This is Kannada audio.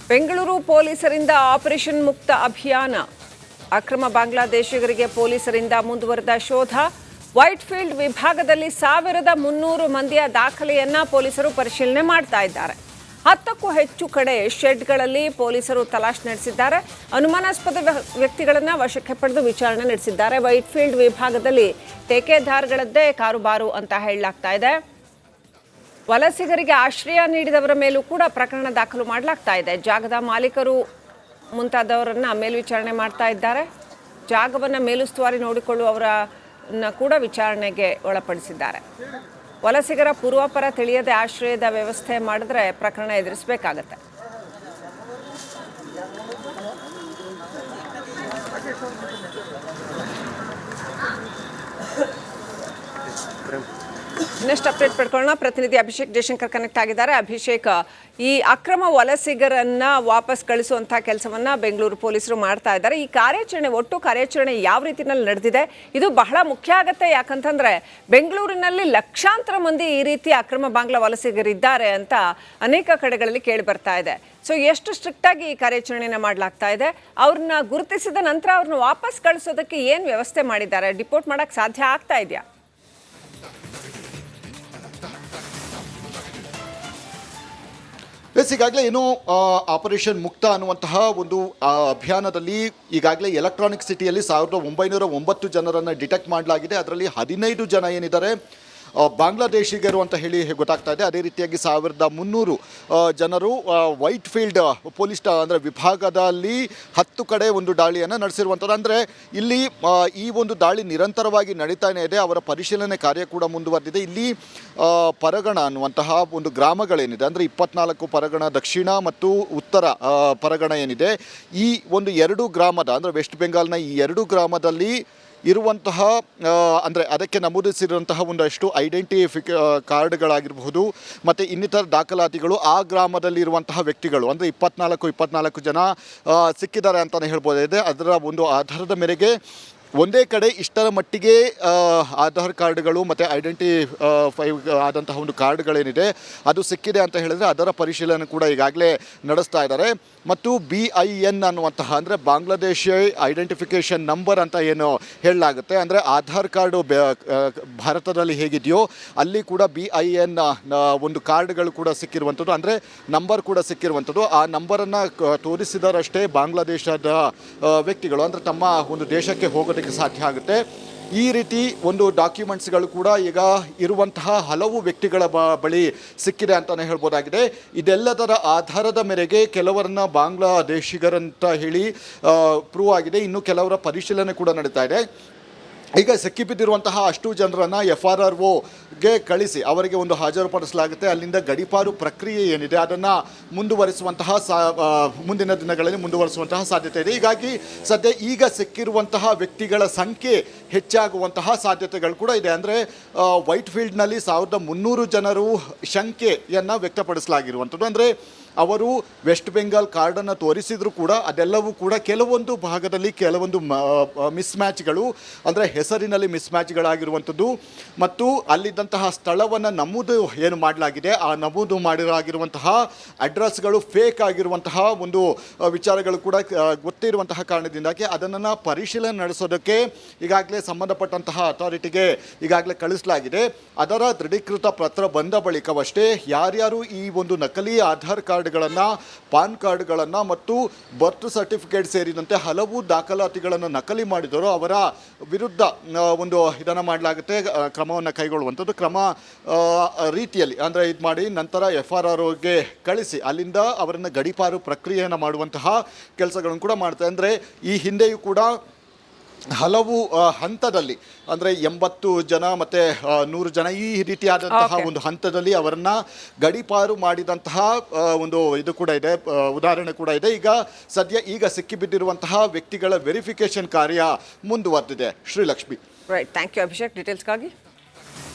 ಬೆಂಗಳೂರು ಪೊಲೀಸರಿಂದ ಆಪರೇಷನ್ ಮುಕ್ತ ಅಭಿಯಾನ. ಅಕ್ರಮ ಬಾಂಗ್ಲಾದೇಶಿಗರಿಗೆ ಪೊಲೀಸರಿಂದ ಮುಂದುವರೆದ ಶೋಧ. ವೈಟ್ಫೀಲ್ಡ್ ವಿಭಾಗದಲ್ಲಿ 1300 ಮಂದಿಯ ದಾಖಲೆಯನ್ನ ಪೊಲೀಸರು ಪರಿಶೀಲನೆ ಮಾಡ್ತಾ ಇದ್ದಾರೆ. 10ಕ್ಕೂ ಹೆಚ್ಚು ಕಡೆ ಶೆಡ್ಗಳಲ್ಲಿ ಪೊಲೀಸರು ತಲಾಶ್ ನಡೆಸಿದ್ದಾರೆ. ಅನುಮಾನಾಸ್ಪದ ವ್ಯಕ್ತಿಗಳನ್ನು ವಶಕ್ಕೆ ಪಡೆದು ವಿಚಾರಣೆ ನಡೆಸಿದ್ದಾರೆ. ವೈಟ್ಫೀಲ್ಡ್ ವಿಭಾಗದಲ್ಲಿ ಟೇಕೆದಾರ್ಗಳದ್ದೇ ಕಾರುಬಾರು ಅಂತ ಹೇಳಲಾಗ್ತಾ ಇದೆ. ವಲಸಿಗರಿಗೆ ಆಶ್ರಯ ನೀಡಿದವರ ಮೇಲೂ ಕೂಡ ಪ್ರಕರಣ ದಾಖಲು ಮಾಡಲಾಗ್ತಾ ಇದೆ. ಜಾಗದ ಮಾಲೀಕರು ಮುಂತಾದವರನ್ನ ಮೇಲ್ವಿಚಾರಣೆ ಮಾಡ್ತಾ ಇದ್ದಾರೆ. ಜಾಗವನ್ನು ಮೇಲುಸ್ತುವಾರಿ ನೋಡಿಕೊಳ್ಳುವವರನ್ನ ಕೂಡ ವಿಚಾರಣೆಗೆ ಒಳಪಡಿಸಿದ್ದಾರೆ. ವಲಸಿಗರ ಪೂರ್ವಾಪರ ತಿಳಿಯದೆ ಆಶ್ರಯದ ವ್ಯವಸ್ಥೆ ಮಾಡಿದ್ರೆ ಪ್ರಕರಣ ಎದುರಿಸಬೇಕಾಗತ್ತೆ. Next update ಪಡ್ಕೊಳ್ಳೋಣ. ಪ್ರತಿನಿಧಿ ಅಭಿಷೇಕ್ ಜಯಶಂಕರ್ ಕನೆಕ್ಟ್ ಆಗಿದ್ದಾರೆ. ಅಭಿಷೇಕ್, ಈ ಅಕ್ರಮ ವಲಸಿಗರನ್ನ ವಾಪಸ್ ಕಳಿಸುವಂತಹ ಕೆಲಸವನ್ನ ಬೆಂಗಳೂರು ಪೊಲೀಸರು ಮಾಡ್ತಾ ಇದ್ದಾರೆ. ಈ ಒಟ್ಟು ಕಾರ್ಯಾಚರಣೆ ಯಾವ ರೀತಿಯಲ್ಲಿ ನಡೆದಿದೆ? ಇದು ಬಹಳ ಮುಖ್ಯ ಆಗುತ್ತೆ. ಯಾಕಂತಂದ್ರೆ ಬೆಂಗಳೂರಿನಲ್ಲಿ ಲಕ್ಷಾಂತರ ಮಂದಿ ಈ ರೀತಿ ಅಕ್ರಮ ಬಾಂಗ್ಲಾ ವಲಸಿಗರಿದ್ದಾರೆ ಅಂತ ಅನೇಕ ಕಡೆಗಳಲ್ಲಿ ಕೇಳಿ ಬರ್ತಾ ಇದೆ. ಸೊ ಎಷ್ಟು ಸ್ಟ್ರಿಕ್ಟ್ ಆಗಿ ಈ ಕಾರ್ಯಾಚರಣೆಯನ್ನು ಮಾಡಲಾಗ್ತಾ ಇದೆ? ಅವ್ರನ್ನ ಗುರುತಿಸಿದ ನಂತರ ಅವ್ರನ್ನ ವಾಪಸ್ ಕಳಿಸೋದಕ್ಕೆ ಏನು ವ್ಯವಸ್ಥೆ ಮಾಡಿದ್ದಾರೆ? ಡಿಪೋರ್ಟ್ ಮಾಡಕ್ ಸಾಧ್ಯ ಆಗ್ತಾ ಇದೆಯಾ? ಈಗಾಗಲೇ ಏನು ಆಪರೇಷನ್ ಮುಕ್ತ ಅನ್ನುವಂತಹ ಒಂದು ಅಭಿಯಾನದಲ್ಲಿ ಈಗಾಗಲೇ ಎಲೆಕ್ಟ್ರಾನಿಕ್ ಸಿಟಿಯಲ್ಲಿ 1909 ಜನರನ್ನು ಡಿಟೆಕ್ಟ್ ಮಾಡಲಾಗಿದೆ. ಅದರಲ್ಲಿ 15 ಜನ ಏನಿದ್ದಾರೆ ಬಾಂಗ್ಲಾದೇಶಿಗರು ಅಂತ ಹೇಳಿ ಗೊತ್ತಾಗ್ತಾ ಇದೆ. ಅದೇ ರೀತಿಯಾಗಿ 1300 ಜನರು ವೈಟ್ಫೀಲ್ಡ್ ಪೊಲೀಸ್ ಅಂದರೆ ವಿಭಾಗದಲ್ಲಿ 10 ಕಡೆ ಒಂದು ದಾಳಿಯನ್ನು ನಡೆಸಿರುವಂಥದ್ದು. ಅಂದರೆ ಇಲ್ಲಿ ಈ ಒಂದು ದಾಳಿ ನಿರಂತರವಾಗಿ ನಡೀತಾನೆ ಇದೆ. ಅವರ ಪರಿಶೀಲನೆ ಕಾರ್ಯ ಕೂಡ ಮುಂದುವರೆದಿದೆ. ಇಲ್ಲಿ ಪರಗಣ ಅನ್ನುವಂತಹ ಒಂದು ಗ್ರಾಮಗಳೇನಿದೆ, ಅಂದರೆ 24 ಪರಗಣ ದಕ್ಷಿಣ ಮತ್ತು ಉತ್ತರ ಪರಗಣ ಏನಿದೆ, ಈ ಒಂದು 2 ಗ್ರಾಮದ ಅಂದರೆ ವೆಸ್ಟ್ ಬೆಂಗಾಲ್ನ ಈ 2 ಗ್ರಾಮದಲ್ಲಿ ಇರುವಂತಹ ಅಂದರೆ ಅದಕ್ಕೆ ನಮೂದಿಸಿರುವಂತಹ ಒಂದಷ್ಟು ಕಾರ್ಡ್ಗಳಾಗಿರಬಹುದು ಮತ್ತು ಇನ್ನಿತರ ದಾಖಲಾತಿಗಳು ಆ ಗ್ರಾಮದಲ್ಲಿರುವಂತಹ ವ್ಯಕ್ತಿಗಳು ಅಂದರೆ 24 ಜನ ಸಿಕ್ಕಿದ್ದಾರೆ ಅಂತಲೇ ಹೇಳ್ಬೋದಿದೆ. ಅದರ ಒಂದು ಆಧಾರದ ಮೇರೆಗೆ ಒಂದೇ ಕಡೆ ಇಷ್ಟರ ಮಟ್ಟಿಗೆ ಆಧಾರ್ ಕಾರ್ಡ್ಗಳು ಮತ್ತು ಐಡೆಂಟಿಫೈ ಆದಂತಹ ಒಂದು ಕಾರ್ಡ್ಗಳೇನಿದೆ ಅದು ಸಿಕ್ಕಿದೆ ಅಂತ ಹೇಳಿದರೆ ಅದರ ಪರಿಶೀಲನೆ ಕೂಡ ಈಗಾಗಲೇ ನಡೆಸ್ತಾ ಇದ್ದಾರೆ. ಮತ್ತು BIN ಅನ್ನುವಂತಹ ಅಂದರೆ ಬಾಂಗ್ಲಾದೇಶ್ ಐಡೆಂಟಿಫಿಕೇಷನ್ ನಂಬರ್ ಅಂತ ಏನು ಹೇಳಲಾಗುತ್ತೆ, ಅಂದರೆ ಆಧಾರ್ ಕಾರ್ಡು ಭಾರತದಲ್ಲಿ ಹೇಗಿದೆಯೋ ಅಲ್ಲಿ ಕೂಡ BIN ಒಂದು ಕಾರ್ಡ್ಗಳು ಕೂಡ ಸಿಕ್ಕಿರುವಂಥದ್ದು, ಅಂದರೆ ನಂಬರ್ ಕೂಡ ಸಿಕ್ಕಿರುವಂಥದ್ದು. ಆ ನಂಬರನ್ನು ತೋರಿಸಿದರಷ್ಟೇ ಬಾಂಗ್ಲಾದೇಶದ ವ್ಯಕ್ತಿಗಳು ಅಂದರೆ ತಮ್ಮ ಒಂದು ದೇಶಕ್ಕೆ ಹೋಗೋದಕ್ಕೆ ಸಾಧ್ಯ ಆಗುತ್ತೆ. ಈ ರೀತಿ ಒಂದು ಡಾಕ್ಯುಮೆಂಟ್ಸ್ಗಳು ಕೂಡ ಈಗ ಇರುವಂತಹ ಹಲವು ವ್ಯಕ್ತಿಗಳ ಬಳಿ ಸಿಕ್ಕಿದೆ ಅಂತಲೇ ಹೇಳ್ಬೋದಾಗಿದೆ. ಇದೆಲ್ಲದರ ಆಧಾರದ ಮೇರೆಗೆ ಕೆಲವರನ್ನ ಬಾಂಗ್ಲಾದೇಶಿಗರಂತ ಹೇಳಿ ಪ್ರೂವ್ ಆಗಿದೆ. ಇನ್ನು ಕೆಲವರ ಪರಿಶೀಲನೆ ಕೂಡ ನಡೀತಾ ಇದೆ. ಈಗ ಸಿಕ್ಕಿಬಿದ್ದಿರುವಂತಹ ಅಷ್ಟು ಜನರನ್ನು FRROಗೆ ಕಳಿಸಿ ಅವರಿಗೆ ಒಂದು ಹಾಜರುಪಡಿಸಲಾಗುತ್ತೆ. ಅಲ್ಲಿಂದ ಗಡೀಪಾರು ಪ್ರಕ್ರಿಯೆ ಏನಿದೆ ಅದನ್ನು ಮುಂದುವರಿಸುವಂತಹ ಮುಂದಿನ ದಿನಗಳಲ್ಲಿ ಮುಂದುವರಿಸುವಂತಹ ಸಾಧ್ಯತೆ ಇದೆ. ಹೀಗಾಗಿ ಸದ್ಯ ಈಗ ಸಿಕ್ಕಿರುವಂತಹ ವ್ಯಕ್ತಿಗಳ ಸಂಖ್ಯೆ ಹೆಚ್ಚಾಗುವಂತಹ ಸಾಧ್ಯತೆಗಳು ಕೂಡ ಇದೆ. ಅಂದರೆ ವೈಟ್ಫೀಲ್ಡ್ನಲ್ಲಿ 1300 ಜನರು ಶಂಕೆಯನ್ನು ವ್ಯಕ್ತಪಡಿಸಲಾಗಿರುವಂಥದ್ದು. ಅಂದರೆ ಅವರು ವೆಸ್ಟ್ ಬೆಂಗಾಲ್ ಕಾರ್ಡನ್ನು ತೋರಿಸಿದ್ರು ಕೂಡ ಅದೆಲ್ಲವೂ ಕೂಡ ಕೆಲವೊಂದು ಭಾಗದಲ್ಲಿ ಕೆಲವೊಂದು ಮಿಸ್ಮ್ಯಾಚ್ಗಳು ಅಂದರೆ ಹೆಸರಿನಲ್ಲಿ ಮಿಸ್ಮ್ಯಾಚ್ಗಳಾಗಿರುವಂಥದ್ದು ಮತ್ತು ಅಲ್ಲಿದ್ದಂತಹ ಸ್ಥಳವನ್ನು ನಮೂದು ಏನು ಮಾಡಲಾಗಿದೆ ಆ ನಮೂದು ಮಾಡಿರಾಗಿರುವಂತಹ ಅಡ್ರೆಸ್ಗಳು ಫೇಕ್ ಆಗಿರುವಂತಹ ಒಂದು ವಿಚಾರಗಳು ಕೂಡ ಗೊತ್ತಿರುವಂತಹ ಕಾರಣದಿಂದಾಗಿ ಅದನ್ನು ಪರಿಶೀಲನೆ ನಡೆಸೋದಕ್ಕೆ ಈಗಾಗಲೇ ಸಂಬಂಧಪಟ್ಟಂತಹ ಅಥಾರಿಟಿಗೆ ಈಗಾಗಲೇ ಕಳಿಸಲಾಗಿದೆ. ಅದರ ದೃಢೀಕೃತ ಪತ್ರ ಬಂದ ಬಳಿಕವಷ್ಟೇ ಯಾರ್ಯಾರು ಈ ಒಂದು ನಕಲಿ ಆಧಾರ್ ಕಾರ್ಡ್ಗಳನ್ನು, ಪಾನ್ ಕಾರ್ಡ್ಗಳನ್ನು ಮತ್ತು ಬರ್ತ್ ಸರ್ಟಿಫಿಕೇಟ್ ಸೇರಿದಂತೆ ಹಲವು ದಾಖಲಾತಿಗಳನ್ನು ನಕಲಿ ಮಾಡಿದರೋ ಅವರ ವಿರುದ್ಧ ಒಂದು ಇದನ್ನು ಮಾಡಲಾಗುತ್ತೆ, ಕ್ರಮವನ್ನು ಕೈಗೊಳ್ಳುವಂಥದ್ದು. ಕ್ರಮ ರೀತಿಯಲ್ಲಿ ಅಂದರೆ ಇದು ಮಾಡಿ ನಂತರ FRROಗೆ ಕಳಿಸಿ ಅಲ್ಲಿಂದ ಅವರನ್ನು ಗಡೀಪಾರು ಪ್ರಕ್ರಿಯೆಯನ್ನು ಮಾಡುವಂತಹ ಕೆಲಸಗಳನ್ನು ಕೂಡ ಮಾಡ್ತಾರೆ. ಅಂದರೆ ಈ ಹಿಂದೆಯೂ ಕೂಡ ಹಲವು ಹಂತದಲ್ಲಿ ಅಂದರೆ 80 ಜನ ಮತ್ತು 100 ಜನ ಈ ರೀತಿಯಾದಂತಹ ಒಂದು ಹಂತದಲ್ಲಿ ಅವರನ್ನು ಗಡೀಪಾರು ಮಾಡಿದಂತಹ ಒಂದು ಇದು ಕೂಡ ಇದೆ, ಉದಾಹರಣೆ ಕೂಡ ಇದೆ. ಈಗ ಸಿಕ್ಕಿಬಿದ್ದಿರುವಂತಹ ವ್ಯಕ್ತಿಗಳ ವೆರಿಫಿಕೇಶನ್ ಕಾರ್ಯ ಮುಂದುವರೆದಿದೆ. Shrilakshmi. Right, thank you Abhishek ಡೀಟೇಲ್ಸ್ಗಾಗಿ.